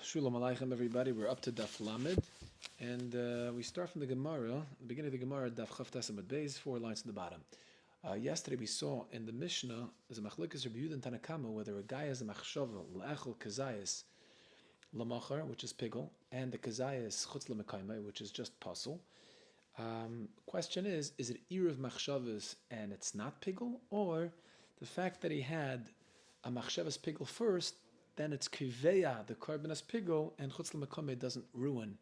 Shalom Aleichem, everybody. We're up to Daf Lamed, and we start from the Gemara, the beginning of the Gemara, Daf Chav Tasamad Beis, 4 lines to the bottom. Yesterday we saw in the Mishnah, as a Machlokes Rabbi Yoel and Tanakama, whether a guy has a machshava, L'echel Kazayas, Lamachar, which is pigel, and the Kazayas Chutz L'mekaimai, which is just puzzle. Question is it Erev Machshavas and it's not pigel, or the fact that he had a Machshavas pigel first, then it's kiveya, the karbanas pigel, and chutz l'mekameh doesn't ruin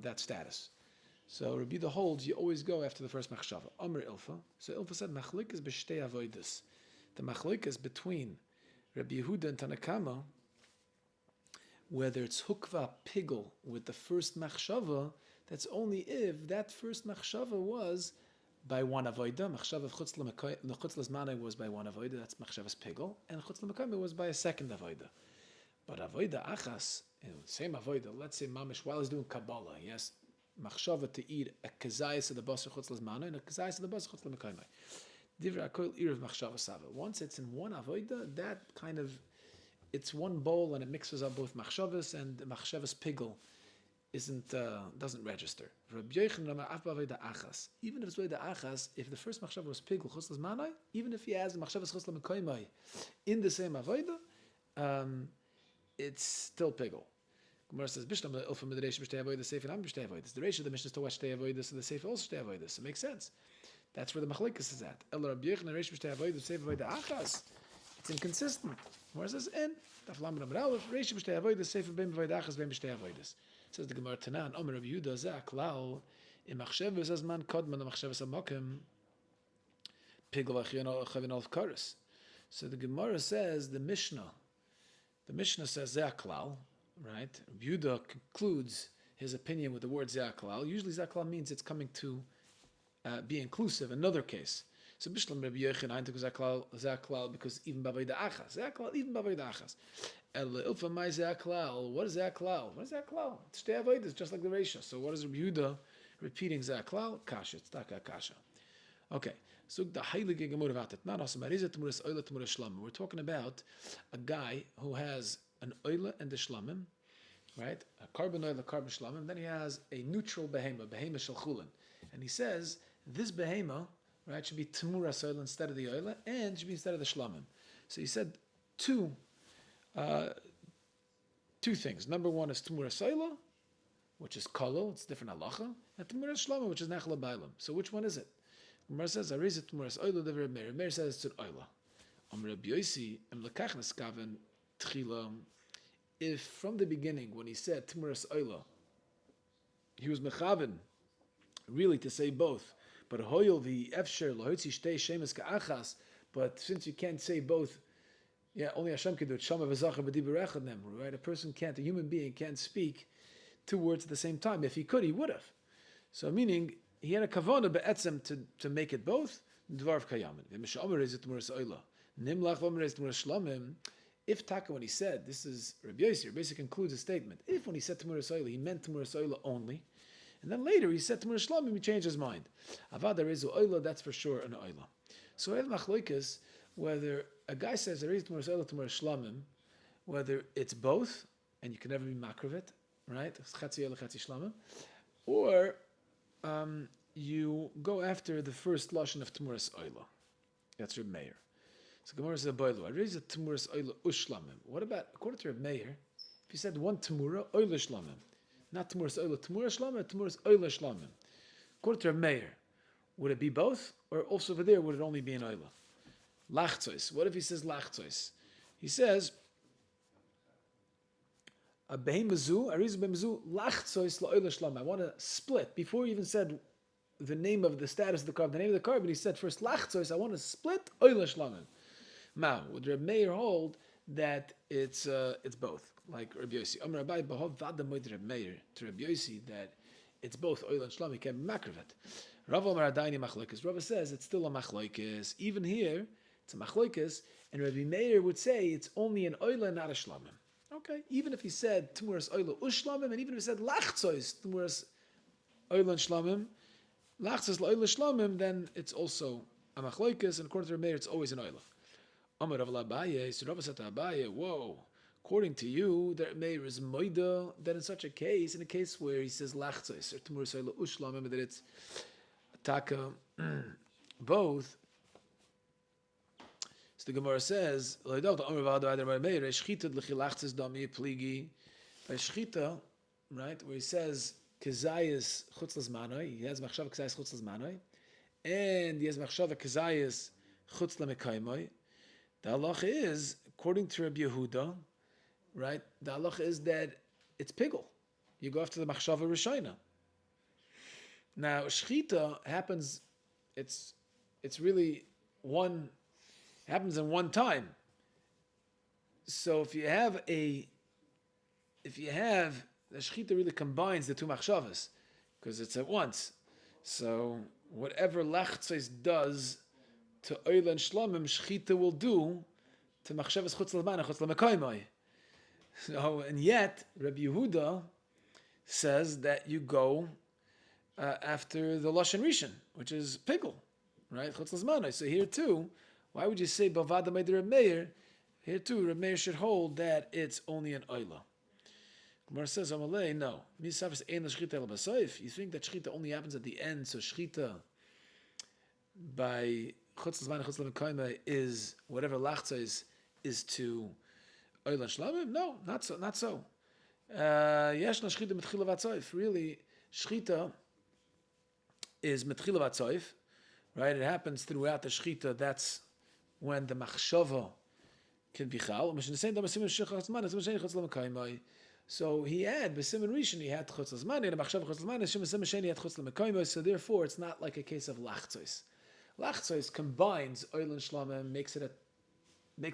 that status. So Rabbi Yoel holds you always go after the first machshava. Amr Ilfa. So Ilfa said machlikas b'shtei avodas. The machlikas between Rabbi Yehuda and Tanakama, whether it's hukva pigel with the first machshava, that's only if that first machshava was by one avoida. Machshava chutz l'zmanai was by one avoida. That's machshavas pigel, and chutz l'mekameh was by a second avoida. But avoida achas, same avoida. Let's say mamish while he's doing kabbalah, yes, machshava to eat a kazayis of the basar chutz l'zmanai and a kazayis of the basar chutz l'mekameh. Divrei akol irav machshava sava. Once it's in one avoida, that kind of it's one bowl and it mixes up both machshavas and machshavas pigel. Doesn't register. Even if it's the achas, if the first machshava was pigel chutz l'zmanai, even if he has a machshavas chutz l'mekameh in the same avoida, it's still pigel. Gemara says bishlam le'ilfa midreish b'shtei avodas sefer am b'shtei avodas. The reish of the Mishnah is to watch shtei avodas, so the sefer also shtei avodas. It makes sense. That's where the machlekes is at. El Rabbi Yochanan reish b'shtei avodas sefer avodas achas. It's inconsistent. Gemara says in daf lamed amar aleph reish b'shtei avodas sefer ben b'avodas achas ben b'shtei avodas. Says the Gemara Tanan, Omer Rabbi Yehuda zeh klal im machshavas as man kodman machshavas amakim pigel v'achyon chavin al kares. So the Gemara says the Mishnah says zeh klal, right? Rabbi Yehuda concludes his opinion with the word zeh klal. Usually zeh klal means it's coming to be inclusive. Another case. So Bishlam Rabbi Yochanan took zeh klal because even b'avoda achas, zeh klal even b'avoda achas. Ilfa mai zeh klal. What is zeh klal? What is zeh klal? It's shtei avodas, just like the Reisha. So what is Rabbi Yehuda repeating zeh klal? Kasha. It's taka kasha. Okay. So the heilige gemur vatet. Not awesome. Tmuras oila tmuras shlamim. We're talking about a guy who has an oila and a shlamim, right? A carbon oil, a carbon shlamim. Then he has a neutral behema shel chulin, and he says this behema, right, should be tmuras oila instead of the oila, and should be instead of the shlamim. So he said two things. Number one is tmuras oila, which is kolo, it's different halacha, and tmuras shlamim, which is nachla bailam. So which one is it? Gemara says, "Arizit tmuras oila." The Reb Meir says it's an oila. Rabbi Yosi em lekachnas kaven tchila. If from the beginning, when he said tmuras oila, he was mechaven really to say both, but hoyel the efsher lahotzi shtei shemes ka'achas. But since you can't say both, only Hashem can do it. Shama v'zacher b'dibur echad nem. Right? A human being can't speak two words at the same time. If he could, he would have. So meaning, he had a kavanah be'etzem to make it both. Dvarv kayamin. V'mishamer is it tmuras oila. Nimlach v'omer is tmuras shlamim. If Taka, when he said, this is Rabbi Yosi, basically concludes a statement. If when he said tmuras oila, he meant tmuras oila only, and then later he said tmuras shlamim, he changed his mind. Avad rezu oila, that's for sure an oila. So el machloikas, whether a guy says there is tmuras oila, tmuras shlamim, whether it's both, and you can never be makravit, right? Chatzi oila, chatzi shlamim, or you go after the first lashon of tmuras oila. That's Reb Meir. So Gemara says, "Boilu, I raise a tmuras oila ushlamim." What about according to Reb Meir? If you said one tmura oila shlamim, not tmuras oila shlamim, tmuras oila shlamim. According to Reb Meir, would it be both, or also over there would it only be an oila? Lachtzos. What if he says lachtzos? He says a behemazu, a reason behemazu lachtzos la oila shlamim. I want to split before he even said the name of the status of the carbon, the name of the carbon. He said first lachtzos. I want to split oila shlamim. Now, would Reb Meir hold that it's both, like Rabbi Yosi? Amar Abai b'hov v'adam moed Reb Meir to Rabbi Yosi that it's both oil and shlam. He can makravet. Rav Amar Adaini machlokes. Rav says it's still a machlokes. Even here, it's a machlokes, and Rabbi Meir would say it's only an oil and not a shlamim. Okay, even if he said tmuras oil ushlamim, and even if he said lachtzos tmuras oil and shlamim, lachtzos la oil shlamim, then it's also a machlokes, and according to Rabbi Meir, it's always an oil. Amar Rav Abaye, so Rav said to Abaye, whoa, according to you, that Meir is moida, then in such a case, in a case where he says lachtzos or Tamur Soila Ushlam, remember that it's taka both. So the Gemara says, by shchita, right, where he says kezayis chutzlas manoi, he has machshava kezayis chutzlas manoi, and he has machshava kezayis chutzla mekaymoi. The halacha is, according to Rabbi Yehuda, right, the halacha is that it's pigul. You go after the machshava rishayna. Now, shchita happens, it's really happens in one time. So if you have the shchita really combines the two machshavas, because it's at once. So whatever lachtzos does to oil and shlomim, shchita will do to machshavas chutz l'mana, chutz l'mekaymai. So, and yet, Rabbi Yehuda says that you go after the Lashon Rishon, which is pigul, right? Chutz l'mana. So here too, why would you say Bavada Meir Reb Meir? Here too, Reb Meir should hold that it's only an oila. Gemara says, Amalei, no. You think that shchita only happens at the end, so shchita by chutz l'zman chutz l'mekaymai is whatever lachza is to oila shlamim? No, not so. Not so. Yeshna shchita mitchila v'atzoif. Really, shchita is mitchila v'atzoif, right? It happens throughout the shchita. That's when the machshava can be chal. So he had b'simin rishon, he had chutz l'zman, and machshava chutz l'zman, and b'simin sheni he had chutz l'mekaymai. So therefore, it's not like a case of lachtzos. Lachtzos combines oil and shlamim, makes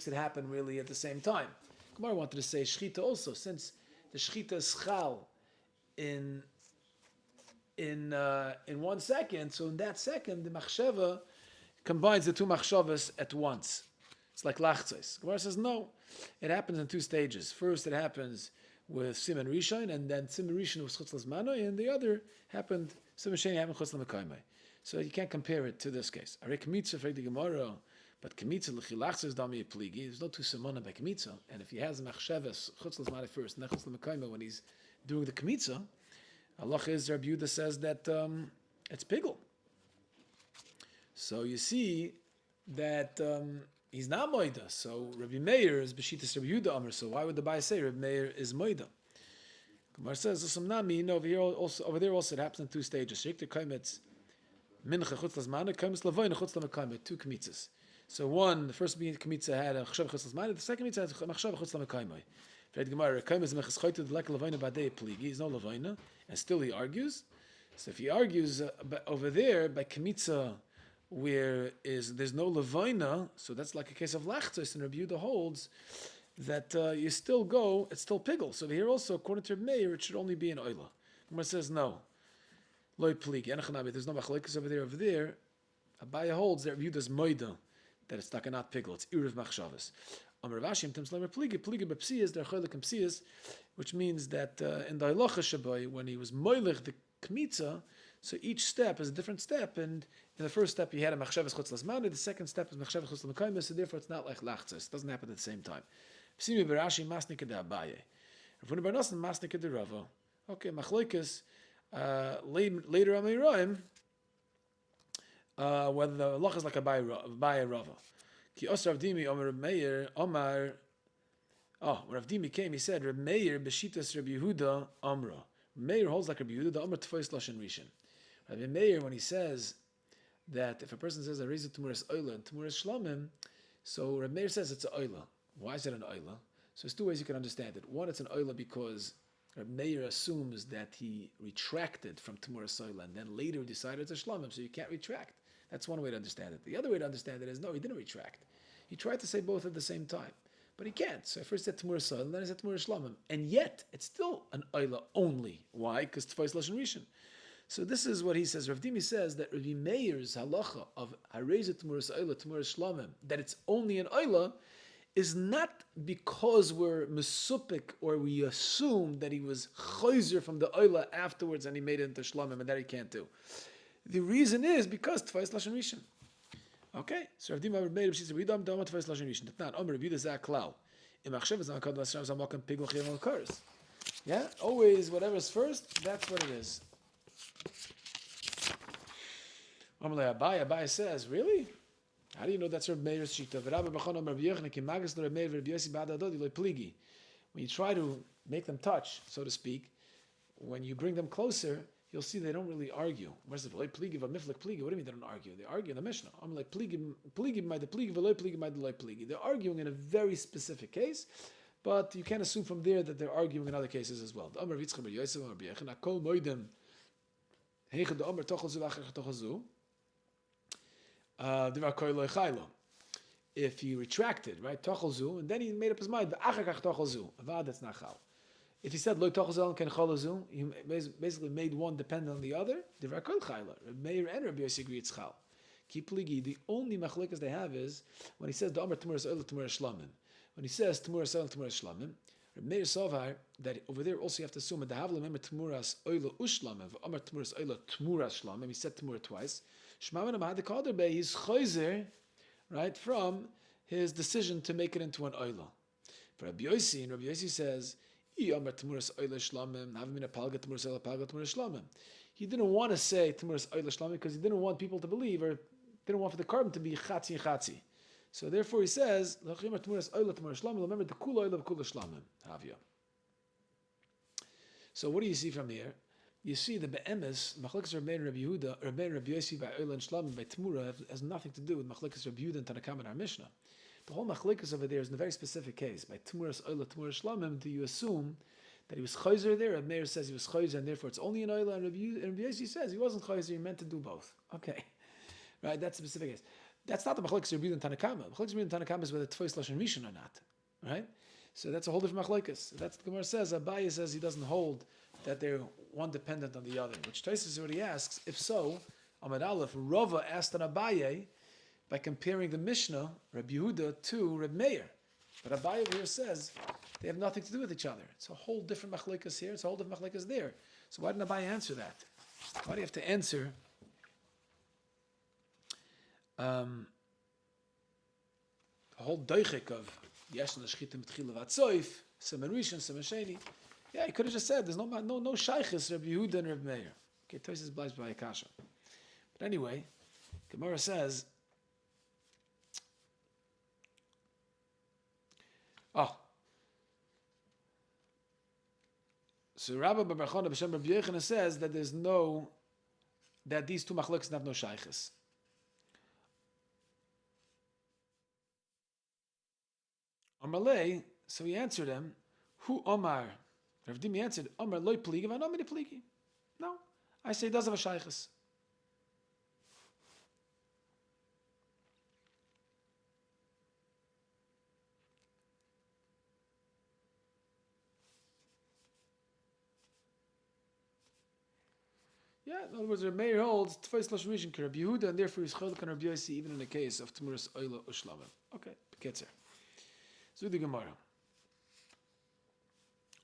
it happen really at the same time. Gemara wanted to say shchita also, since the shchita is chal in 1 second. So in that second, the machshava combines the two machshavas at once. It's like lachtzos. Gemara says no, it happens in 2 stages. First, it happens with siman rishon, and then siman rishon was chutz l'zmanoi, and the other happened siman sheni happened chutz l'mekaymai. So you can't compare it to this case. Are kmitza for the Gemara, but kmitza l'chilachtzos dami pligi. There's no two simona by kmitza, and if he has machshavas chutz l'zmanoi first, and then chutz l'mekaymai when he's doing the kmitza, Allah is Rabbi Yehuda says that it's pigul. So you see that he's not moida. So Rabbi Meir is b'shitas Rabbi Yehuda Amr. So why would the Bai say Rabbi Meir is moida? Gemara says over there also it happens in 2 stages. Shekter kaimetz mincha chutz l'zmana, kaimetz lavoyna chutz l'mekaymai. 2 kmitzas. So the first kmitza had a chashav chutz l'zmana. The second kmitza had a chashav chutz l'mekaymai. Fred Gemara kaimetz mechas choyted like lavoyna badei pligi. He's no lavoyna, and still he argues. So if he argues over there by kmitza, where there's no levaina, so that's like a case of lachtzos, and Rabbi Yehuda holds that you still go, it's still pigul. So here also, according to Rabbi Meir, it should only be an oila. Gemara says no. Loi pligi, there's no machlokes over there. Over there, Abaya holds that Rabbi Yehuda's moida, that it's not pigul, it's iriv machshavas. Amar Vashim Tim Slamer pligi bepsiyas, they're cholik and psiyas, which means that in the halacha shabai, when he was moilich the kmitza, so each step is a different step, and in the first step he had a machshavas chutz l'zmana, the second step is machshavas chutz l'mekaymai, so therefore it's not like lachtzos. It doesn't happen at the same time. Psimi berashi masnika de Abaye. Rav Bar Nosson masnika de Rava. Okay, machloikas later on Meiraim, whether the lach is like Abaye Rava. Ki os Rav Dimi Omer Meir Omar. When Rav Dimi came, he said Rav Meir b'shitas Rabbi Yehuda Amra. Meir holds like Rabbi Yehuda, the Amr Tfos Lashon Rishon. Rabbi Meir, when he says that if a person says I raise it Tumuras Oila and Tumuras Shlamim, so Rabbi Meir says it's an Oila. Why is it an Oila? So there's 2 ways you can understand it. One, it's an Oila because Rabbi Meir assumes that he retracted from Tumuras Oila and then later decided it's a Shlamim, so you can't retract. That's one way to understand it. The other way to understand it is no, he didn't retract. He tried to say both at the same time. But he can't. So I first said Tmur Soil, and then I said Tmur Shlamim. And yet, it's still an Oila only. Why? Because Tfais Lashon Rishon. So this is what he says. Rav Dimi says that Rabbi Meir's halacha of Harezet Tmur Soil, Tmur Shlamim, that it's only an Oila, is not because we're mesupik or we assume that he was chayzer from the Oila afterwards and he made it into Shlamim, and that he can't do. The reason is because Tfais Lashon Rishon. Okay, so Rav Dima made him. She said, "We don't Tfais Lashon Rishon." Not Omer Rabbi Yehuda Zaklal. Yeah, always whatever's first, that's what it is. Abai says, really? How do you know that's Rabbi Meir's shita? When you try to make them touch, so to speak, when you bring them closer, you'll see they don't really argue. Where's the pligi? What do you mean they don't argue? They argue in the Mishnah. I'm like they're arguing in a very specific case, but you can't assume from there that they're arguing in other cases as well. If he retracted, right, tochelzu, and then he made up his mind, that's not chal. If he said lo tochelzu ken chalazu, he basically made one depend on the other. Meir and Rabbi Yoel agree it's chal. Kipligi, the only machlekas they have is when he says the Amar Tmuras Oila Tmuras Shlamim. When he says Tmuras Oila Tmuras Shlamim, Rabbi Meir Sovar that over there also you have to assume that the Havla Mem Tmuras Oila Ushlamim, Amar Tmuras Oila Tmuras Shlamim. He said Tmura twice. Shmaman Amad the Kader Bey, he's chayzer, right, from his decision to make it into an oila. For Rabbi Yosi, and Rabbi Yosi says, he didn't want to say Tmuras Oila Shlamim because he didn't want people to believe, or didn't want for the carbon to be chatzi and chatzi. So therefore he says, remember the kula oila v'kula shlamim. Havya. So what do you see from here? You see the be'emes, Machlekes Rabbi and Rabbi Yehuda, Rabbi and Rabbi Yosi by Oila and Shlamim by Tmura has nothing to do with Machlekes Rabbi Yehuda and Tanakam in our Mishnah. The whole Machlekes over there is in a very specific case. By Tmuras Oila, Tmuras Shlamim, do you assume that he was chayzer there? Rabbi Meir says he was chayzer and therefore it's only an Oila, and Rabbi Yosi says he wasn't chayzer, he meant to do both. Okay. Right, that's the specific case. That's not the Machlekes Rabbi Yehuda and Tanakam. Machlekes Rabbi Yehuda and Tanakam is whether Tfos Lashon Rishon or not. Right? So that's a whole different Machlekes. That's the Gemara says. Abaye says he doesn't hold that they're one dependent on the other. Which Tosfos is what he asks. If so, Amad Aleph, Rava asked on Abaye by comparing the Mishnah, Rabbi Yehuda, to Rabbi Meir. But Abaye over here says they have nothing to do with each other. It's a whole different Machlekes here. It's a whole different Machlekes there. So why didn't Abaye answer that? Why do you have to answer the whole doichik of Yesh Nashchitim Tchila Vatsoif, Semen Rishon, Semen Sheni? Yeah, he could have just said there's no shaykhis Rabbi Yehuda and Rabbi Meir. Okay, Tosfos is by Akasha. But anyway, Gemara says, so Rabbi Bar Chana b'Shem Rabbi Yochanan says that that these two machlokes have no shaykhis. Amalei, so he answered him, Hu Omar. Rav Dimi answered, Omar loy pligi, v'ano mini pligi. No, I say it does have a shaykhis. Yeah, in other words, Rabbi Meir holds Tfos Lashon Rishon Rabbi Yehuda, and therefore he's Cholek on Rabbi Yosi even in the case of Tmuras Oila Ushlamim. Okay, Beketzer. So the Gemara.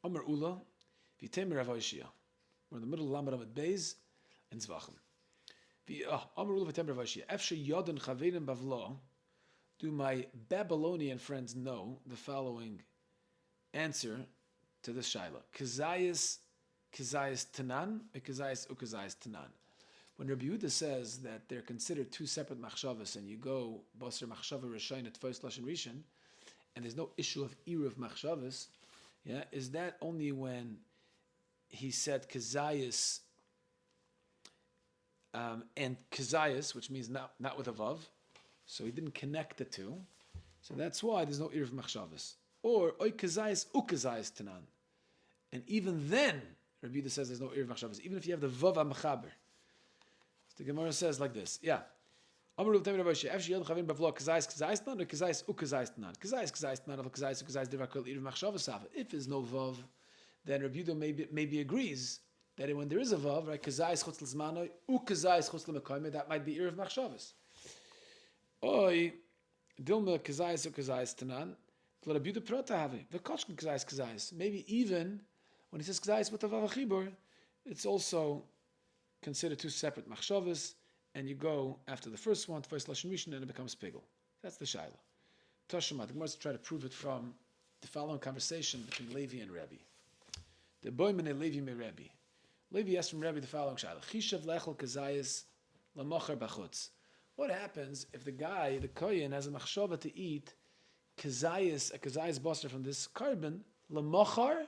Amar Ula, V'Temer Rav Oishia. We're in the middle of Lamed Amud Beis and Zvachim. Amar Ula V'Temer Rav Oishia. Efshe Yodin Chaverim Bavlo. Do my Babylonian friends know the following answer to this shaila? Kazayas Tanan or Kazayas Ukazayas Tanan. When Rabbi Yehuda says that they're considered two separate machshavas, and you go Basar Machshava Rishon at Tfos Lashon Rishon, and there's no issue of Eruv Machshavas, yeah, is that only when he said Kazayas and Kazayas, which means not with a Vav, so he didn't connect the two, so that's why there's no Eruv Machshavas. Or Oy Kazayas Ukazayas Tanan. And even then, Rabbi Yehuda says there's no Eruv Machshavas, even if you have the Vav HaMachaber. So the Gemara says like this, yeah. Amar Rav Temer Rav Oishia, Efshe Yodin Chaverim Bavlo, Kazayas Tanan, or Kazayas Ukazayas Tanan. Kazayas Tanan, or Kazayas Ukazayas Divar Kol Eruv Machshavas Hava. If there's no Vav, then Rabbi Yehuda maybe agrees that when there is a Vav, right, Kazayas Chutz L'Zmanoi, Ukazayas Chutz L'Mekoymeh, that might be Eruv Machshavas. Oy, Dilma Kazayas Ukazayas Tanan, Rabbi Yehuda Prota Have, V'Koshkin Kazayas. Maybe even when he says Kazayas with the Vav HaChibur, it's also considered two separate machshavas, and you go after the first one, Tfos Lashon Rishon, and it becomes pigul. That's the shaila. Tashema, the Gemara try to prove it from the following conversation between Levi and Rebbe. The boy mene Levi me Rebbe. Levi asked from Rebbe the following shaila: Chishav lechel kazayis lamocher bachutz. What happens if the guy, the kohen, has a machshava to eat a kazayis basar from this carbon lamocher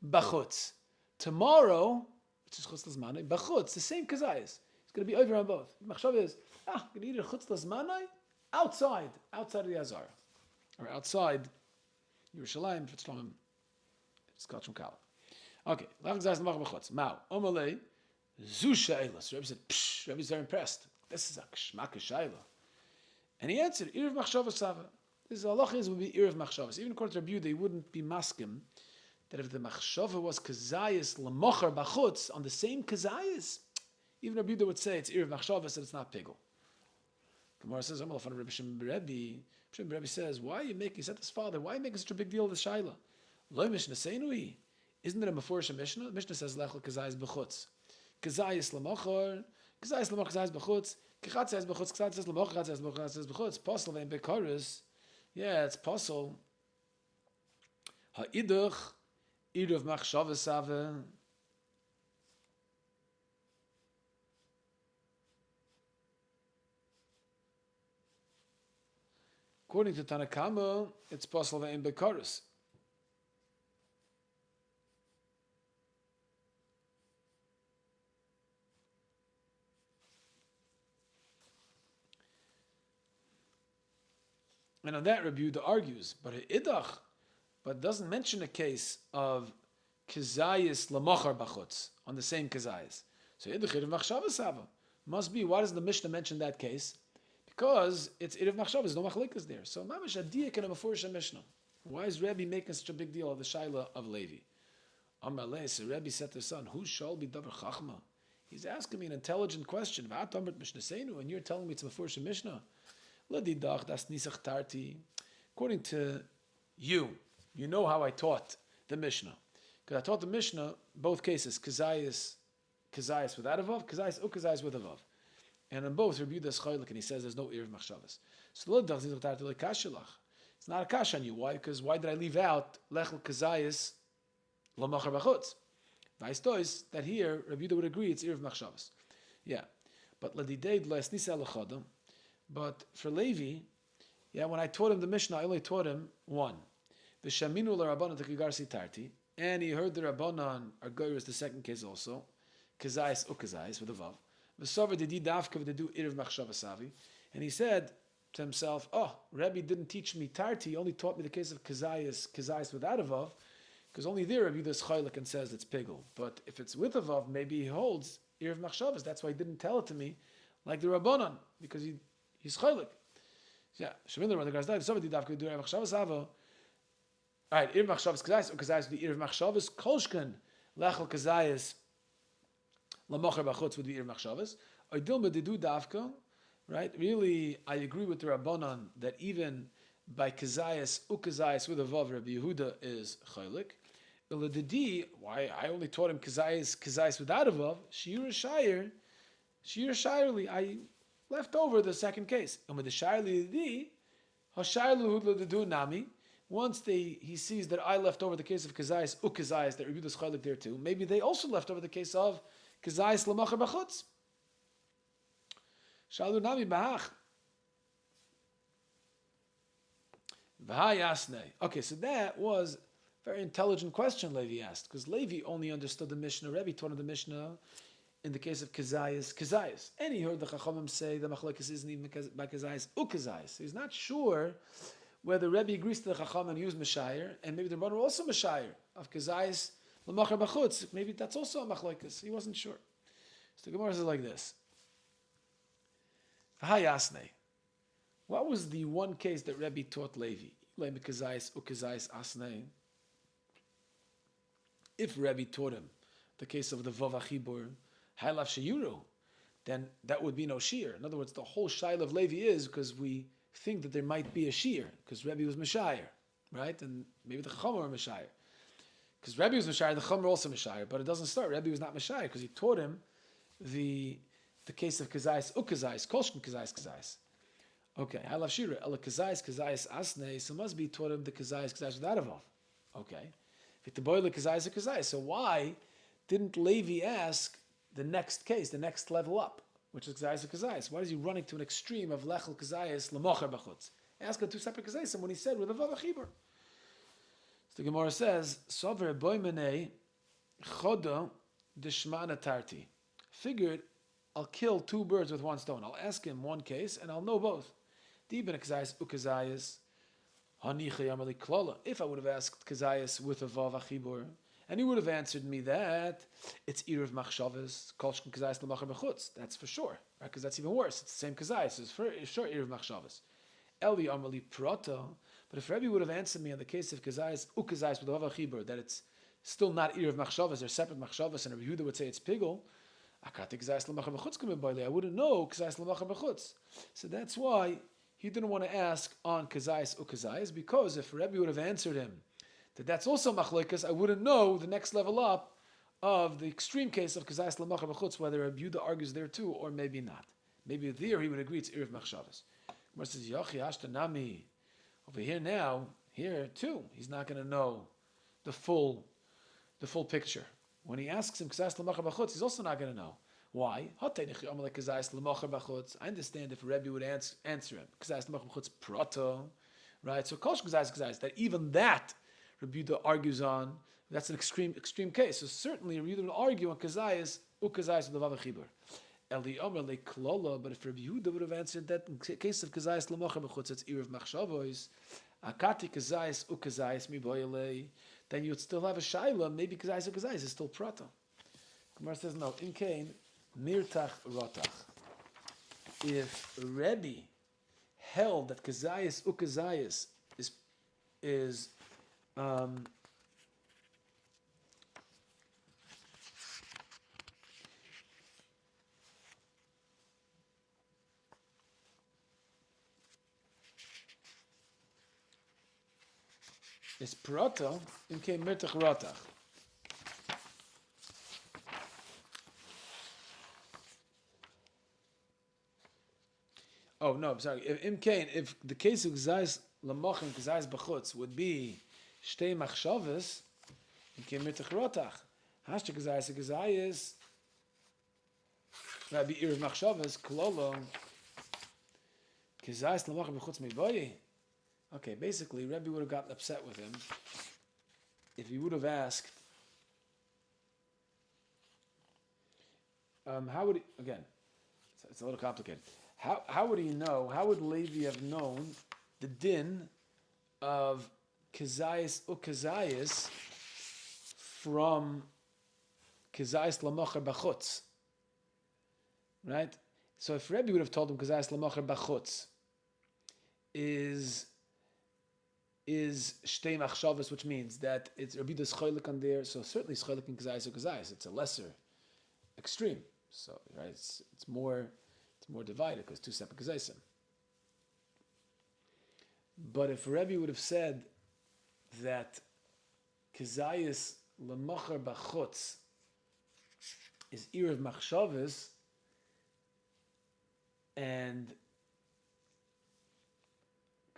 bachutz? Tomorrow, which is chutz l'zmanai, bachutz, the same kazayis. It's going to be over on both. The machshava is, I'm going to eat a chutz l'zmanai outside of the Azara, or outside Yerushalayim, if it's Shlomim, it's Kachum Kala. Okay, Lach Zayis Lamach B'chutz. Mao, Omalei, Zu Shailas. Rebbe said, psh, Rebbe's very impressed. This is a Kshmak Shaila. And he answered, Irav Machshava Sava. This halachis would be Irav Machshavas. Even according to Rabbi Yoel, they wouldn't be maskim that if the Machshava was Kazayis Lamocher B'chutz, on the same Kazayis, even Rabbi Yoel would say it's Irav Machshavas and it's not Pigel. Gemara says, I'm from Rabbi Shem Rebbe. Rebbe says, why are you making, he said to his father, why are you making such a big deal of the Shaila? Lo Mishnah Seinui. Isn't it a Mefurish Mishnah? The Mishnah says, Lechel Kazayis B'chutz. Kazayis Lamocher, Kazayis B'chutz, Kachatz B'chutz, Kachatz Lamocher, Kachatz B'chutz, Posel Ve'en Bekoris. Yeah, it's Posel. Ha'iduch, Iruv Machshavas Save. According to Tanakama, it's Posel Ve'en Bekoris. And on that, Rabbi Yehuda argues, but doesn't mention a case of kazayis lamochar bachutz on the same kazayis. So idach irav machshavas sava must be. Why does the Mishnah mention that case? Because it's irav machshavas, no machlikas there. So mamish adiyah can have a furish Mishnah. Why is Rabbi making such a big deal of the shaila of Levi? Amalei, so Rabbi said to his son, "Who shall be davar chachma?" He's asking me an intelligent question. V'atamrit Mishnah seinu, and you're telling me it's a furish Mishnah. According to you, you know how I taught the Mishnah. Because I taught the Mishnah, both cases, kazayis without a vav, kazayis with a vav. And in both, Rabbi Yehuda is chaylik, and he says there's no irav machshavas. So it's not a kash on you. Why? Because why did I leave out lechel kazayis lamachar bachutz? Vaistois, that here, Rabbi Yehuda would agree it's irav machshavas. Yeah. But ladidei les nisa lechadam. But for Levi, when I taught him the Mishnah, I only taught him one. V'shaminu l'Rabbanan t'kigar sitarti, and he heard the Rabbanan Argoyer is the second case also, kazayis ukazayis with a vav. V'sover didi davka v'dedu irav machshava savi, and he said to himself, Rabbi didn't teach me tarti, he only taught me the case of kazayis without a vav, because only there Rabbi Yehuda is chaylik and says it's pigel. But if it's with a vav, maybe he holds irav machshavas. That's why he didn't tell it to me like the Rabbanan, because he's chaylik. Yeah, Shemiller when the guys died, somebody dafka do irav machshavas avo. All right, irav machshavas kazayis, or kazayis would be irav machshavas kolshkan lechel kazayis lamocher bachutz would be irav machshavas. Or dilma dedu dafka, right? Really, I agree with the Rabbanan that even by kazayis ukazayis with a vav, Rabbi Yehuda is chaylik. Iladidi, why I only taught him kazayis without a vav. Shiur shirely, I left over the second case. And with the shayli nami, once he sees that I left over the case of kazayis ukazayis that Rabbi Yehuda is chaylik there too, maybe they also left over the case of kazayis lamacher bachutz. Shalu nami bahach. V'hayasnei. Okay, so that was a very intelligent question Levi asked, because Levi only understood the Mishnah. Rebbe taught him the Mishnah in the case of kazayis. And he heard the Chachamim say the machlokes isn't even by kazayis ukazayis. He's not sure whether Rebbe agrees to the Chachamim and use Meshayir, and maybe the brother also Meshayir of kazayis l'machar bachutz. Maybe that's also a machlokes. He wasn't sure. So the Gemara says like this. V'hayasnei. What was the one case that Rebbe taught Levi? Levi kazayis ukazayis asnei. If Rebbe taught him the case of the vav achibur, Hailaf Sheyuru, then that would be no shear. In other words, the whole shail of Levi is because we think that there might be a shear, because Rebbe was Meshayir, right? And maybe the Chacham were Meshayir. Because Rebbe was Meshayir, the Chacham were also Meshayir, but it doesn't start. Rebbe was not Meshayir, because he taught him the case of Kazayis Ukazayis, Kolshkin Kazayis. Okay, Hailaf Shira, Ela Kazayis Asnei, so must be taught him the Kazayis without a vav. Okay. So why didn't Levi ask the next case, the next level up, which is kazayis kazayis? Why is he running to an extreme of lechel kazayis lemocher b'chutz? Ask him two separate kazayis when he said with a vav achibur. So the Gemara says, Sover boimenei chodo deshmana tarti. Figured, I'll kill two birds with one stone. I'll ask him one case, and I'll know both. If I would have asked Kazayas with a Vav Achibur, and he would have answered me that it's Erev Machshavas, Kolshkin Kazayas L'Machar B'chutz. That's for sure, right? Because that's even worse. It's the same Kazayas. It's for sure Erev Machshavas. Eli Amali Proto. But if Rabbi would have answered me on the case of Kazayas, Ukazayas with a Vav Achibur, that it's still not Erev Machshavas, they're separate Machshavas, and Rabbi Yehuda would say it's Pigel, I wouldn't know Kazayas L'Machar B'chutz. So that's why he didn't want to ask on Kazayas Ukazayas, because if Rebbe would have answered him that that's also Machlokas, I wouldn't know the next level up of the extreme case of Kazayas L'Machar B'chutz, whether Rabbi Yehuda argues there too, or maybe not. Maybe there he would agree it's Erev Machshavas. Gemara says, Yochi Ashtanami. Over here now, here too, he's not going to know the full picture. When he asks him Kazayas L'Machar B'chutz, he's also not going to know. Why? I understand if Rebbe would answer him. Kazayas L'Machar B'chutz Proto. Right? So Kolsh Kazayas, that even that Rabbi Yehuda argues on, that's an extreme case. So certainly Rabbi Yehuda would argue on Kazayas, Ukazayas with the Vav Achibur. Eli Omer Le Klola, but if Rabbi Yehuda would have answered that in the case of Kazayas L'Machar B'chutz, it's Erev Machshavos, Akati Kazayas, Ukazayas Miboyele, then you would still have a Shaila, maybe Kazayas, Ukazayas is still Proto. Gemara says, no, in Cain, Nirtach Rotach. If Rebbe held that Kazayas Ukazayas is Proto, in Cain Nirtach Rotach. Oh no, I'm sorry. If the case of Kazayas L'Machar and Kazayas B'chutz would be Shtei Machshavas, Imkein Mirtach Rotach. Hashta Kazayas, Rabbi Erev Machshavas, Klolo, Kazayas L'Machar B'chutz Miboye. Okay, basically, Rabbi would have gotten upset with him if he would have asked. How would he? Again, it's a little complicated. How would he know? How would Levi have known the din of Kazayas Ukazayas from Kazayas L'Machar B'chutz? Right? So if Rebbe would have told him Kazayas L'Machar B'chutz is Shtei Machshavas, which means that it's Rabbi Yehuda's cholik on there, so certainly it's cholik in Kazayas Ukazayas. It's a lesser extreme. So right, it's more divided because two separate kazaysim. But if Rebbe would have said that Kazayas L'Machar B'chutz is Erev Machshavas and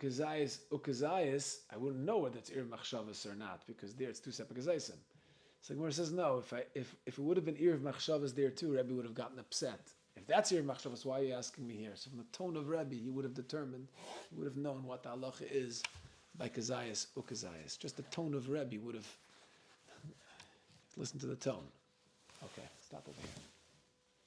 Kazayas Ukazayas, I wouldn't know whether it's Erev Machshavas or not, because there it's two separate kazaysim. So Gemara says no. If it would have been Erev Machshavas there too, Rebbe would have gotten upset. If that's Erev Machshavas, why are you asking me here? So from the tone of Rebbe, he would have determined, he would have known what the halacha is by Kazayas Ukazayas. Just the tone of Rebbe would have listened to the tone. Okay, stop over here.